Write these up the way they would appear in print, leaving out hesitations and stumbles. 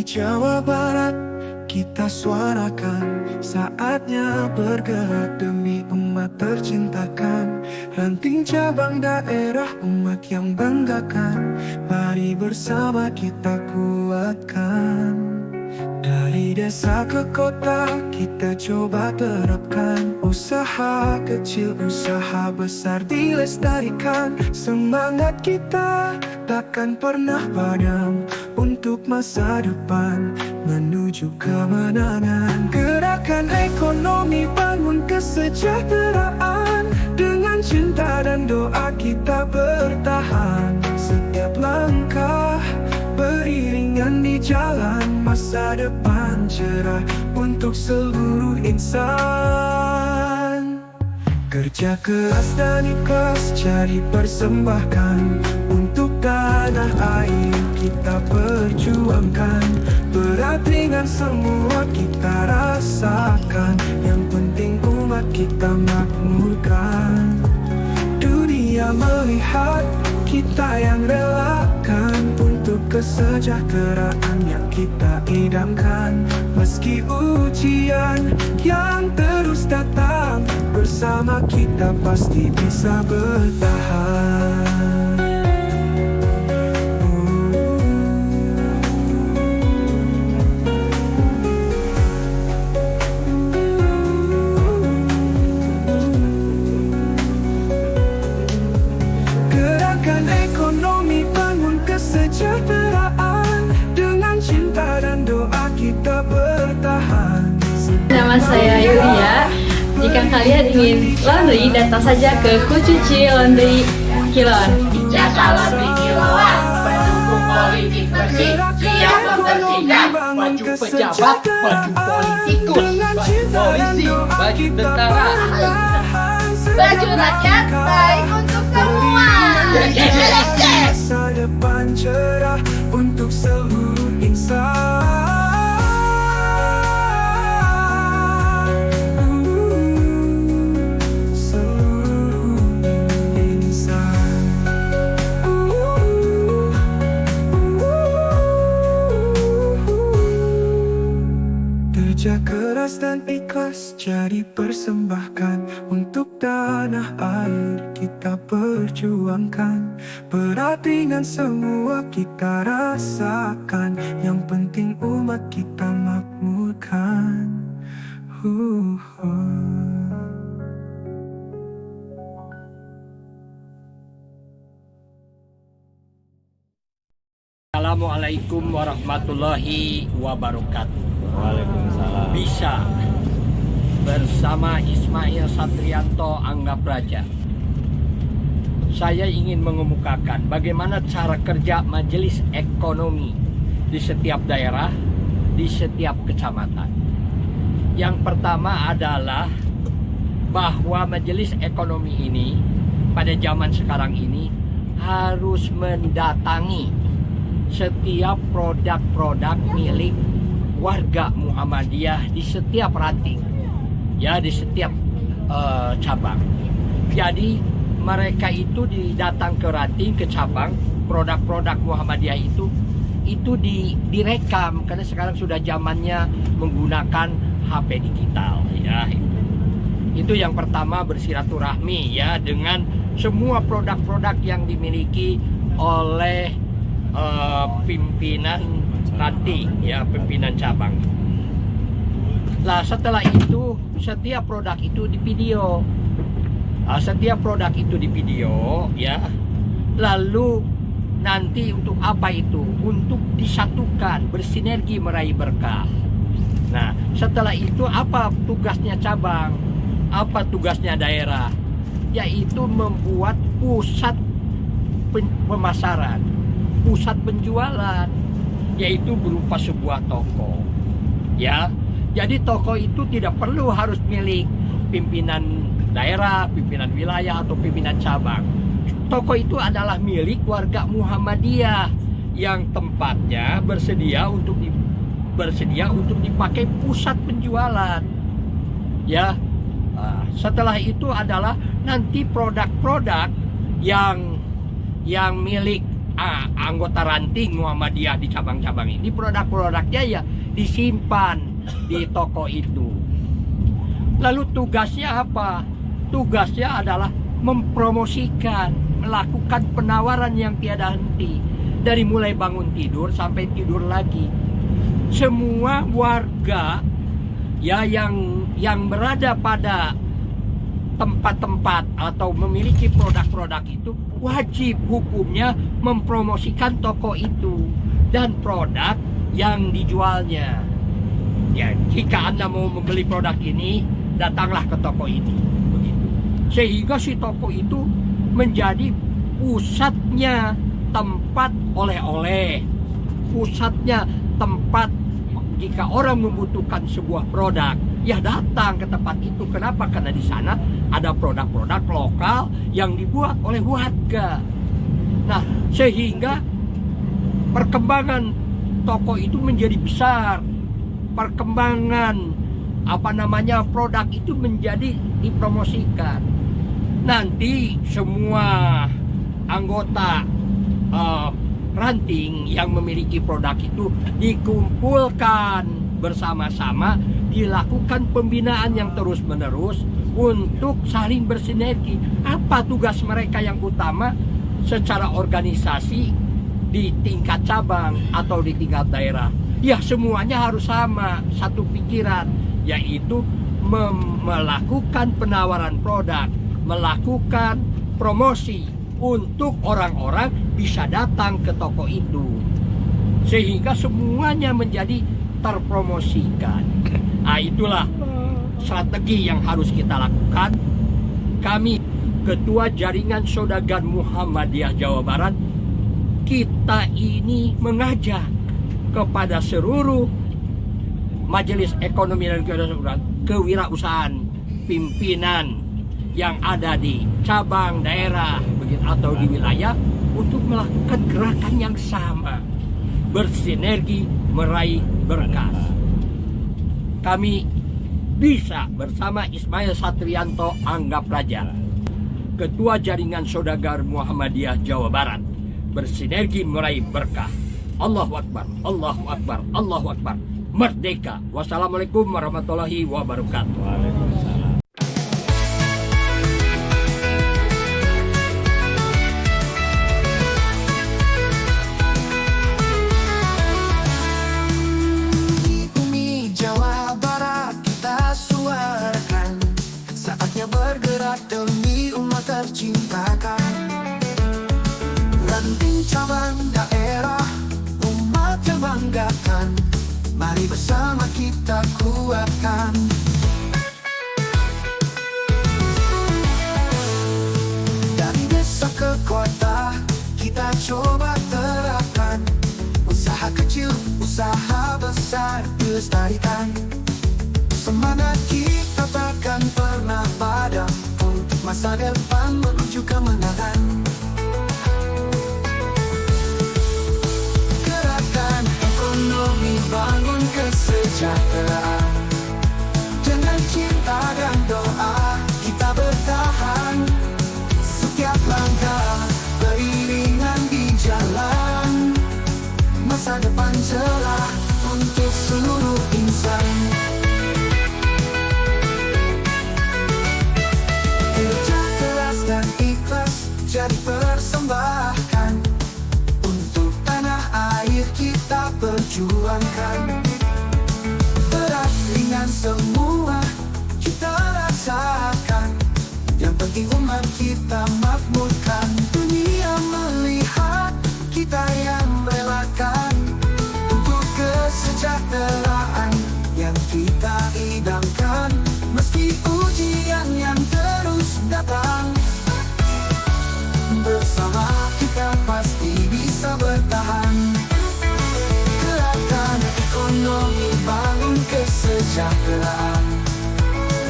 Jawa Barat kita suarakan, saatnya bergerak demi umat tercintakan. Ranting cabang daerah umat yang banggakan, mari bersama kita kuatkan. Dari desa ke kota kita coba terapkan, usaha kecil usaha besar dilestarikan. Semangat kita takkan pernah padam untuk masa depan menuju kemenangan. Gerakan ekonomi bangun kesejahteraan, dengan cinta dan doa kita bertahan. Setiap langkah beriringan di jalan, masa depan cerah untuk seluruh insan. Kerja keras dan ikhlas jadi persembahkan, untuk tanah air kita perjuangkan. Berat ringan semua kita rasakan, yang penting umat kita makmurkan. Dunia melihat kita yang relakan, untuk kesejahteraan yang kita idamkan. Meski ujian yang terus datang, bersama kita pasti bisa bertahan. Gerakan ekonomi bangun kesejahteraan, dengan cinta dan doa kita bertahan. Nama saya Yulia. Jika kalian ingin laundry, datang saja ke Kucuci Laundry Kilon. Jasa laundry Kiloan, pendukung politik bersih, siap membersihkan. Baju pejabat, baju politikus, baju polisi, baju tentara, Baju rakyat baik untuk semua. Masa depan cerah untuk seluruh insan. Seluruh insan. Kerja keras dan ikhlas jadi persembahkan, untuk tanah air kita perjuangkan. Berat ringan semua kita rasakan, yang penting umat kita makmurkan. Assalamualaikum warahmatullahi wabarakatuh. Waalaikumsalam. Bisa bersama Ismail Satrianto Anggap Raja. Saya ingin mengemukakan bagaimana cara kerja majelis ekonomi di setiap daerah, di setiap kecamatan. Yang pertama adalah bahwa majelis ekonomi ini pada zaman sekarang ini harus mendatangi setiap produk-produk milik warga Muhammadiyah di setiap ranting, ya, di setiap cabang. Jadi mereka itu datang ke ranting, ke cabang, produk-produk Muhammadiyah itu direkam, karena sekarang sudah zamannya menggunakan HP digital, ya. Itu yang pertama, bersilaturahmi ya dengan semua produk-produk yang dimiliki oleh pimpinan ranting, ya, pimpinan cabang. Nah, setelah itu setiap produk itu di video. Setiap produk itu di video, ya. Lalu nanti untuk apa itu? Untuk disatukan, bersinergi meraih berkah. Nah, setelah itu apa tugasnya cabang? Apa tugasnya daerah? Yaitu membuat pusat pemasaran, pusat penjualan, yaitu berupa sebuah toko, ya. Jadi toko itu tidak perlu harus milik pimpinan daerah, pimpinan wilayah, atau pimpinan cabang. Toko itu adalah milik warga Muhammadiyah yang tempatnya bersedia untuk dipakai pusat penjualan, ya. Setelah itu adalah nanti produk-produk yang milik anggota ranting Muhammadiyah di cabang-cabang ini, produk-produknya ya disimpan di toko itu. Lalu tugasnya apa? Tugasnya adalah mempromosikan, melakukan penawaran yang tiada henti, dari mulai bangun tidur sampai tidur lagi. Semua warga ya yang berada pada tempat-tempat atau memiliki produk-produk itu wajib hukumnya mempromosikan toko itu dan produk yang dijualnya. Ya, jika Anda mau membeli produk ini, datanglah ke toko ini. Begitu. Sehingga si toko itu menjadi pusatnya tempat oleh-oleh, pusatnya tempat jika orang membutuhkan sebuah produk, ya datang ke tempat itu. Kenapa? Karena di sana ada produk-produk lokal yang dibuat oleh warga. Nah, sehingga perkembangan toko itu menjadi besar. Perkembangan produk itu menjadi dipromosikan. Nanti semua anggota ranting yang memiliki produk itu dikumpulkan bersama-sama, dilakukan pembinaan yang terus-menerus untuk saling bersinergi. Apa tugas mereka yang utama secara organisasi di tingkat cabang atau di tingkat daerah? Ya, semuanya harus sama, satu pikiran, yaitu melakukan penawaran produk, melakukan promosi untuk orang-orang bisa datang ke toko itu, sehingga semuanya menjadi terpromosikan. Nah, itulah strategi yang harus kita lakukan. Kami, Ketua Jaringan Saudagar Muhammadiyah Jawa Barat, kita ini mengajak kepada seluruh Majelis Ekonomi dan Kewirausahaan pimpinan yang ada di cabang, daerah, begitu, atau di wilayah, untuk melakukan gerakan yang sama, bersinergi meraih berkah. Kami bisa bersama Ismail Satrianto Anggap Raja, Ketua Jaringan Saudagar Muhammadiyah Jawa Barat, bersinergi meraih berkah. Allahu Akbar, Allahu Akbar, Allahu Akbar. Merdeka. Wassalamualaikum warahmatullahi wabarakatuh. Bergerak demi umat tercintakan. Ranting cabang daerah, umat yang banggakan. Mari bersama kita kuatkan. Dari desa ke kota, kita coba terapkan. Usaha kecil, usaha besar, dilestarikan. Semangat kita takkan pernah padam, untuk masa depan menuju kemenangan. Gerakan ekonomi bangun kesejahteraan. Dengan cinta dan doa kita bertahan. Setiap langkah beriringan di jalan. Masa depan cerah untuk seluruh insan. Dan ikhlas jadi persembahkan. Untuk tanah air kita perjuangkan. Berat ringan semua kita rasakan. Yang penting umat kita makmurkan. Dunia melihat kita yang relakan. Untuk kesejahteraan yang kita idamkan. Meski ujian yang terus datang, bersama kita pasti bisa bertahan. Gerakan ekonomi bangun kesejahteraan.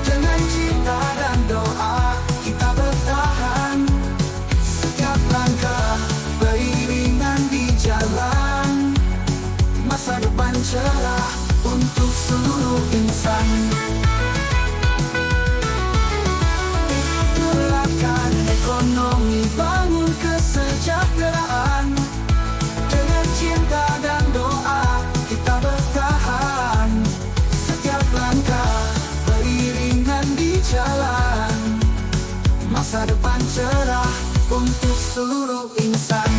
Dengan cinta dan doa kita bertahan. Setiap langkah beriringan di jalan. Masa depan cerah untuk seluruh insan. Gerakan ekonomi bangun kesejahteraan. masa depan cerah untuk seluruh insan.